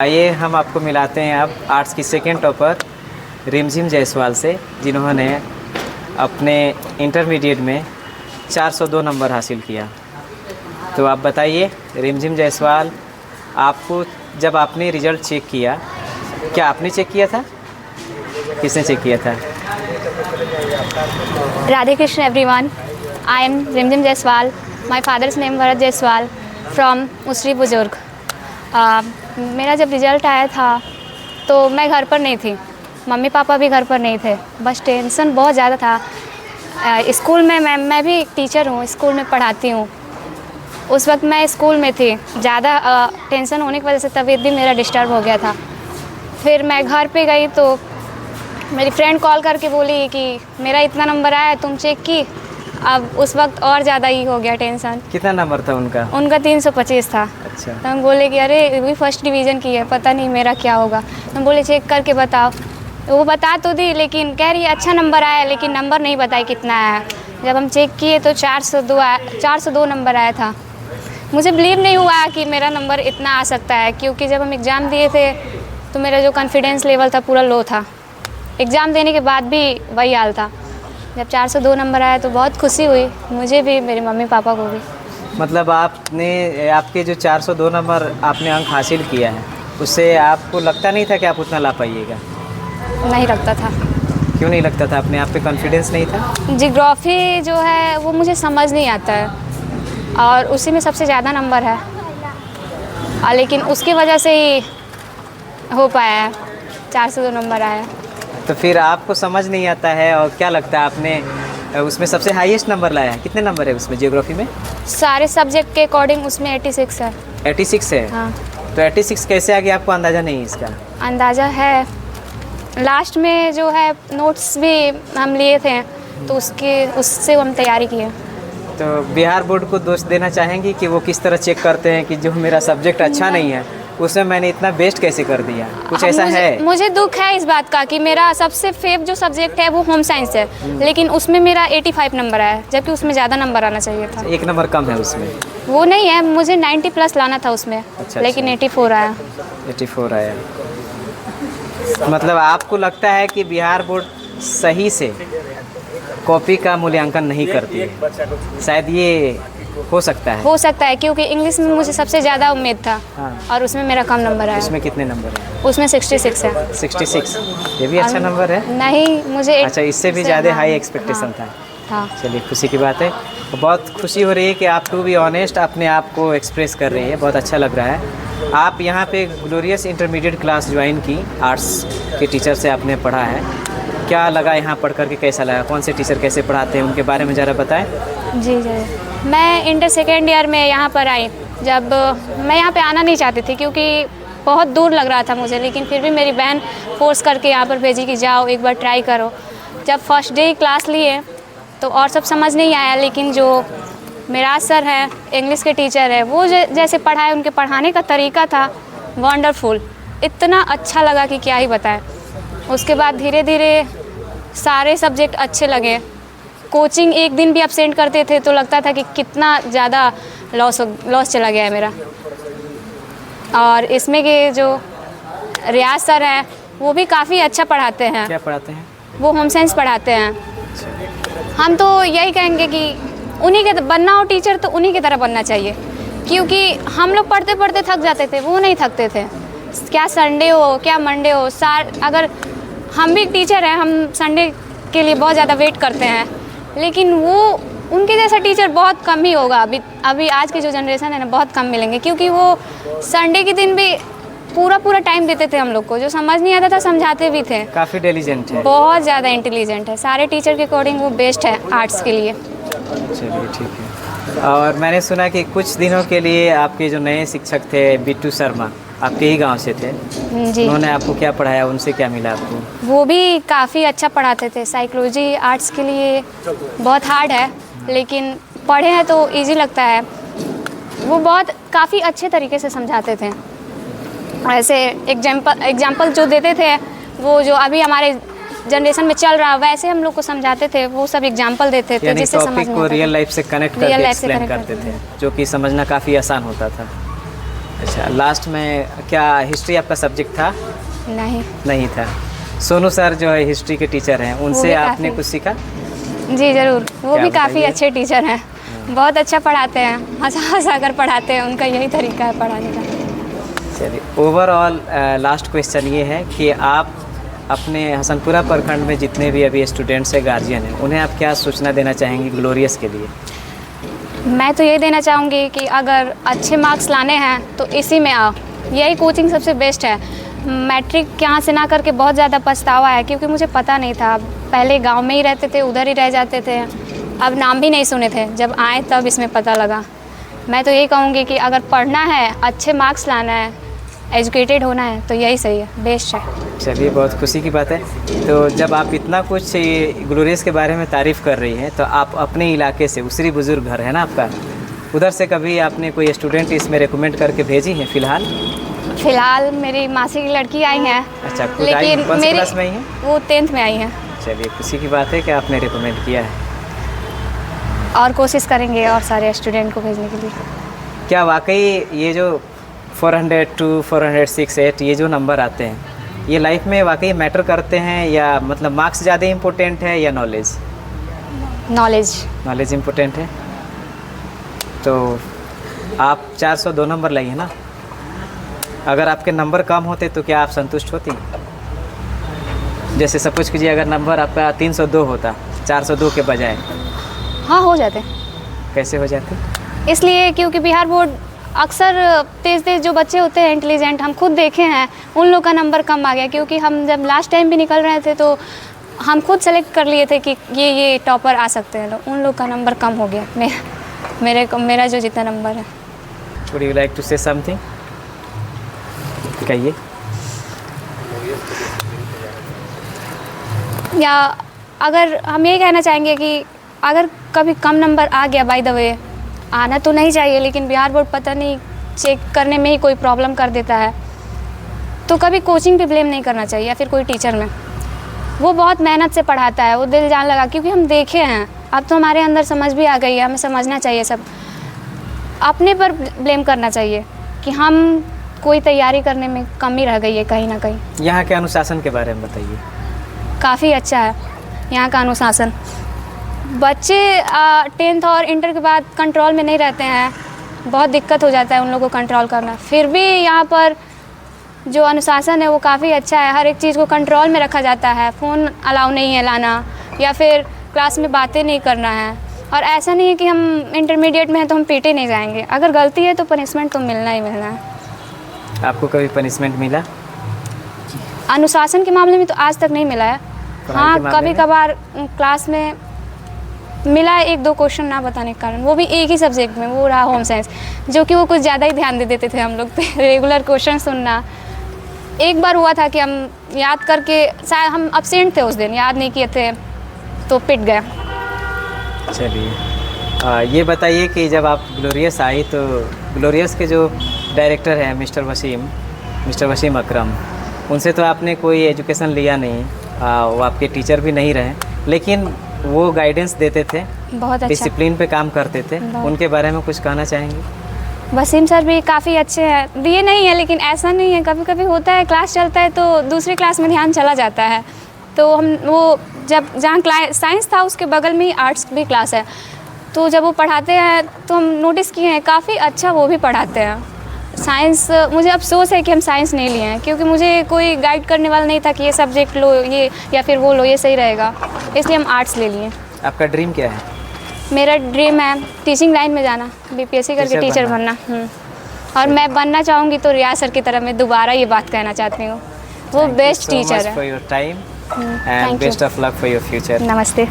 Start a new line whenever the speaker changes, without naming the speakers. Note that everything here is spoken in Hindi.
आइए हम आपको मिलाते हैं अब आर्ट्स की सेकेंड टॉपर रिमझिम जायसवाल से, जिन्होंने अपने इंटरमीडिएट में 402 नंबर हासिल किया। तो आप बताइए रिमझिम जायसवाल, आपको जब आपने रिज़ल्ट चेक किया, क्या आपने चेक किया था, किसने चेक किया था?
Radhe Krishna everyone. I am Rimjim Jaiswal. My father's name Bharat Jaiswal from Usri बुजुर्ग। मेरा जब रिज़ल्ट आया था तो मैं घर पर नहीं थी, मम्मी पापा भी घर पर नहीं थे, बस टेंशन बहुत ज़्यादा था। स्कूल में मैं भी एक टीचर हूँ, स्कूल में पढ़ाती हूँ। उस वक्त मैं स्कूल में थी, ज़्यादा टेंशन होने की वजह से तबीयत भी मेरा डिस्टर्ब हो गया था। फिर मैं घर पे गई तो मेरी फ्रेंड कॉल करके बोली कि मेरा इतना नंबर आया, तुम चेक की। अब उस वक्त और ज़्यादा ही हो गया टेंशन।
कितना नंबर था उनका?
उनका 325 था।
अच्छा।
तो हम बोले कि अरे भी फर्स्ट डिवीज़न की है, पता नहीं मेरा क्या होगा। हम बोले चेक करके बताओ। वो बता तो दी, लेकिन कह रही है अच्छा नंबर आया, लेकिन नंबर नहीं बताई कितना आया। जब हम चेक किए तो 402 नंबर आया था। मुझे बिलीव नहीं हुआ कि मेरा नंबर इतना आ सकता है, क्योंकि जब हम एग्ज़ाम दिए थे तो मेरा जो कॉन्फिडेंस लेवल था पूरा लो था। एग्ज़ाम देने के बाद भी वही हाल था। जब 402 नंबर आया तो बहुत खुशी हुई, मुझे भी, मेरे मम्मी पापा को भी।
मतलब आपके जो 402 नंबर आपने अंक हासिल किया है, उससे आपको लगता नहीं था कि आप उतना ला पाइएगा?
नहीं लगता था।
क्यों नहीं लगता था? अपने आप पे कॉन्फिडेंस नहीं था?
जियोग्राफी जो है वो मुझे समझ नहीं आता है, और उसी में सबसे ज़्यादा नंबर है, लेकिन उसकी वजह से ही हो पाया है, 402 नंबर आया।
तो फिर आपको समझ नहीं आता है, और क्या लगता है आपने उसमें सबसे हाईएस्ट नंबर लाया है? कितने नंबर है उसमें जियोग्राफी में?
सारे सब्जेक्ट के अकॉर्डिंग उसमें 86 है।
86 है?
हाँ।
तो 86 कैसे आ गया, आपको अंदाज़ा नहीं है इसका?
अंदाज़ा है, लास्ट में जो है नोट्स भी हम लिए थे, तो उससे हम तैयारी किए।
तो बिहार बोर्ड को दोष देना चाहेंगी कि वो किस तरह चेक करते हैं कि जो मेरा सब्जेक्ट अच्छा नहीं है उसमें मैंने इतना बेस्ट कैसे कर दिया? कुछ ऐसा है?
मुझे दुख है इस बात का कि मेरा सबसे फेव जो सब्जेक्ट है वो होम साइंस है, लेकिन उसमें मेरा 85 नंबर आया, जबकि उसमें ज़्यादा नंबर आना चाहिए था।
एक नंबर कम है उसमें?
वो नहीं है, मुझे 90 प्लस लाना था उसमें।
अच्छा,
लेकिन 84 आया।
84 आया। मतलब आपको लगता है कि बिहार बोर्ड सही से कॉपी का मूल्यांकन नहीं करती है? शायद ये हो सकता है,
क्योंकि इंग्लिश में मुझे सबसे ज़्यादा उम्मीद था।
हाँ।
और उसमें मेरा कम नंबर आया।
उसमें कितने नंबर है?
उसमें 66 है।
66? ये भी अच्छा नंबर है।
नहीं, मुझे
अच्छा, इससे भी ज़्यादा हाई एक्सपेक्टेशन था।
हाँ।
चलिए, खुशी की बात है। बहुत खुशी हो रही है कि आप टू बी ऑनेस्ट अपने आप को एक्सप्रेस कर रही है, बहुत अच्छा लग रहा है। आप यहाँ पे ग्लोरियस इंटरमीडिएट क्लास ज्वाइन की, आर्ट्स के टीचर से आपने पढ़ा है, क्या लगा यहाँ पढ़ करके, कैसा लगा? कौन से टीचर कैसे पढ़ाते हैं, उनके बारे में ज़रा बताएं।
जी। मैं इंटर सेकेंड ईयर में यहाँ पर आई। जब मैं यहाँ पे आना नहीं चाहती थी क्योंकि बहुत दूर लग रहा था मुझे, लेकिन फिर भी मेरी बहन फोर्स करके यहाँ पर भेजी कि जाओ एक बार ट्राई करो। जब फर्स्ट डे क्लास लिए तो और सब समझ नहीं आया, लेकिन जो मेरा सर है, इंग्लिश के टीचर है, वो जैसे पढ़ाए, उनके पढ़ाने का तरीका था वंडरफुल, इतना अच्छा लगा कि क्या ही बताएं। उसके बाद धीरे धीरे सारे सब्जेक्ट अच्छे लगे। कोचिंग एक दिन भी अब्सेंट करते थे तो लगता था कि कितना ज़्यादा लॉस चला गया है मेरा। और इसमें के जो रियाज सर हैं वो भी काफ़ी अच्छा पढ़ाते हैं।
क्या पढ़ाते हैं?
वो होम साइंस पढ़ाते हैं। हम तो यही कहेंगे कि उन्हीं के बनना हो टीचर तो उन्हीं की तरह बनना चाहिए, क्योंकि हम लोग पढ़ते पढ़ते थक जाते थे, वो नहीं थकते थे। क्या संडे हो, क्या मंडे हो, अगर हम भी टीचर हैं, हम संडे के लिए बहुत ज़्यादा वेट करते हैं, लेकिन वो उनके जैसा टीचर बहुत कम ही होगा। अभी आज की जो जनरेशन है ना, बहुत कम मिलेंगे, क्योंकि वो संडे के दिन भी पूरा टाइम देते थे हम लोग को। जो समझ नहीं आता था समझाते भी थे।
काफ़ी इंटेलिजेंट है,
बहुत ज़्यादा इंटेलिजेंट है। सारे टीचर के अकॉर्डिंग वो बेस्ट है आर्ट्स के लिए।
चलिए, ठीक है। और मैंने सुना कि कुछ दिनों के लिए आपके जो नए शिक्षक थे बिट्टू शर्मा, आपके ही गांव से थे,
जी।
उन्होंने आपको क्या पढ़ाया, उनसे क्या मिला आपको?
वो भी काफ़ी अच्छा पढ़ाते थे। साइकोलॉजी आर्ट्स के लिए बहुत हार्ड है, लेकिन पढ़े हैं तो इजी लगता है। वो काफ़ी अच्छे तरीके से समझाते थे। ऐसे एग्जाम्पल जो देते थे, वो जो अभी हमारे जनरेशन में चल रहा वैसे हम लोग को समझाते थे। वो सब एग्जाम्पल देते थे जिससे समझ में
रियल लाइफ से कनेक्ट करके एक्सप्लेन करते थे, जो कि समझना काफ़ी आसान होता था। अच्छा, लास्ट में क्या हिस्ट्री आपका सब्जेक्ट था?
नहीं।
नहीं था। सोनू सर जो है हिस्ट्री के टीचर हैं, उनसे
भी
आपने
काफ़ी-
कुछ सीखा?
जी ज़रूर, वो
क्या
भी काफ़ी
बताइए?
अच्छे टीचर हैं, बहुत अच्छा पढ़ाते हैं, हंसा हंसा कर पढ़ाते हैं, उनका यही तरीका है पढ़ाने का।
चलिए, ओवरऑल लास्ट क्वेश्चन ये है कि आप अपने हसनपुरा प्रखंड में जितने भी अभी स्टूडेंट्स हैं, गार्जियन हैं, उन्हें आप क्या सूचना देना चाहेंगी ग्लोरियस के लिए?
मैं तो ये देना चाहूँगी कि अगर अच्छे मार्क्स लाने हैं तो इसी में आओ, यही कोचिंग सबसे बेस्ट है। मैट्रिक यहाँ से ना करके बहुत ज़्यादा पछतावा है, क्योंकि मुझे पता नहीं था, पहले गांव में ही रहते थे, उधर ही रह जाते थे, अब नाम भी नहीं सुने थे, जब आए तब इसमें पता लगा। मैं तो यही कहूँगी कि अगर पढ़ना है, अच्छे मार्क्स लाना है, एजुकेटेड होना है, तो यही सही है, बेस्ट है।
चलिए, बहुत खुशी की बात है। तो जब आप इतना कुछ ग्लोरियस के बारे में तारीफ़ कर रही हैं, तो आप अपने इलाके से, उसरी बुजुर्ग घर है ना आपका, उधर से कभी आपने कोई स्टूडेंट इसमें रिकमेंड करके भेजी है फ़िलहाल?
फ़िलहाल मेरी मासी की लड़की आई हैं,
अच्छा, खुद आई,
लेकिन
कौन सी
मेरी
क्लास में आई हैं?
वो 10th में आई हैं।
चलिए, खुशी की बात है कि आपने रिकमेंड किया है।
और कोशिश करेंगे और सारे स्टूडेंट को भेजने के लिए।
क्या वाकई ये जो 402, 406, 8 ये जो नंबर आते हैं, ये लाइफ में वाकई मैटर करते हैं, या मतलब मार्क्स ज़्यादा इम्पोर्टेंट है या नॉलेज? नॉलेज इम्पोर्टेंट है। तो आप 402 नंबर लाई है ना, अगर आपके नंबर कम होते तो क्या आप संतुष्ट होती? जैसे सपोज कीजिए, अगर नंबर आपका 302 होता 402 के बजाय,
हाँ, हो जाते।
कैसे हो जाते?
इसलिए क्योंकि बिहार बोर्ड अक्सर तेज़ जो बच्चे होते हैं इंटेलिजेंट, हम खुद देखे हैं, उन लोग का नंबर कम आ गया, क्योंकि हम जब लास्ट टाइम भी निकल रहे थे तो हम खुद सेलेक्ट कर लिए थे कि ये टॉपर आ सकते हैं, तो उन लोग का नंबर कम हो गया, मेरा जो जितना नंबर है।
Would you like to say something? कहिए।
या अगर हम ये कहना चाहेंगे कि अगर कभी कम नंबर आ गया, बाय द वे आना तो नहीं चाहिए, लेकिन बिहार बोर्ड पता नहीं चेक करने में ही कोई प्रॉब्लम कर देता है, तो कभी कोचिंग पे ब्लेम नहीं करना चाहिए, या फिर कोई टीचर में। वो बहुत मेहनत से पढ़ाता है, वो दिल जान लगा, क्योंकि हम देखे हैं, अब तो हमारे अंदर समझ भी आ गई है, हमें समझना चाहिए सब। अपने पर ब्लेम करना चाहिए कि हम कोई तैयारी करने में कमी रह गई है कहीं ना कहीं।
यहाँ के अनुशासन के बारे में बताइए।
काफ़ी अच्छा है यहाँ का अनुशासन। बच्चे 10th और इंटर के बाद कंट्रोल में नहीं रहते हैं, बहुत दिक्कत हो जाता है उन लोगों को कंट्रोल करना। फिर भी यहाँ पर जो अनुशासन है वो काफ़ी अच्छा है, हर एक चीज़ को कंट्रोल में रखा जाता है। फ़ोन अलाउ नहीं है लाना, या फिर क्लास में बातें नहीं करना है। और ऐसा नहीं है कि हम इंटरमीडिएट में हैं तो हम पीटे नहीं जाएंगे, अगर गलती है तो पनिशमेंट तो मिलना ही मिलना है।
आपको कभी पनिशमेंट मिला?
अनुशासन के मामले में तो आज तक नहीं मिला है। हाँ,
के मामले
कभी
में?
कभार क्लास में मिला है 1-2 क्वेश्चन ना बताने के कारण, वो भी एक ही सब्जेक्ट में, वो रहा होम साइंस, जो कि वो कुछ ज़्यादा ही ध्यान दे देते थे हम लोग पे। रेगुलर क्वेश्चन सुनना। एक बार हुआ था कि हम याद करके, शायद हम अब्सेंट थे उस दिन, याद नहीं किए थे, तो पिट गया।
चलिए, ये बताइए कि जब आप ग्लोरियस आई तो ग्लोरियस के जो डायरेक्टर हैं मिस्टर वसीम अकरम, उनसे तो आपने कोई एजुकेशन लिया नहीं, वो आपके टीचर भी नहीं रहे, लेकिन वो गाइडेंस देते थे,
बहुत अच्छा।
डिसिप्लिन पे काम करते थे, उनके बारे में कुछ कहना चाहेंगे?
वसीम सर भी काफ़ी अच्छे हैं, दिए नहीं है, लेकिन ऐसा नहीं है, कभी कभी होता है क्लास चलता है तो दूसरी क्लास में ध्यान चला जाता है, तो हम वो जब जहाँ साइंस था उसके बगल में ही आर्ट्स भी क्लास है, तो जब वो पढ़ाते हैं तो हम नोटिस किए हैं काफ़ी अच्छा वो भी पढ़ाते हैं। साइंस, मुझे अफसोस है कि हम साइंस नहीं लिए हैं, क्योंकि मुझे कोई गाइड करने वाला नहीं था कि ये सब्जेक्ट लो, ये या फिर वो लो, ये सही रहेगा, इसलिए हम आर्ट्स ले लिए।
आपका ड्रीम क्या है?
मेरा ड्रीम है टीचिंग लाइन में जाना, बीपीएससी करके टीचर बनना। और मैं बनना चाहूँगी तो रियाज सर की तरह मैं दोबारा ये बात कहना चाहती हूँ, वो बेस्ट टीचर है।
For your time and best of luck for your future.
नमस्ते।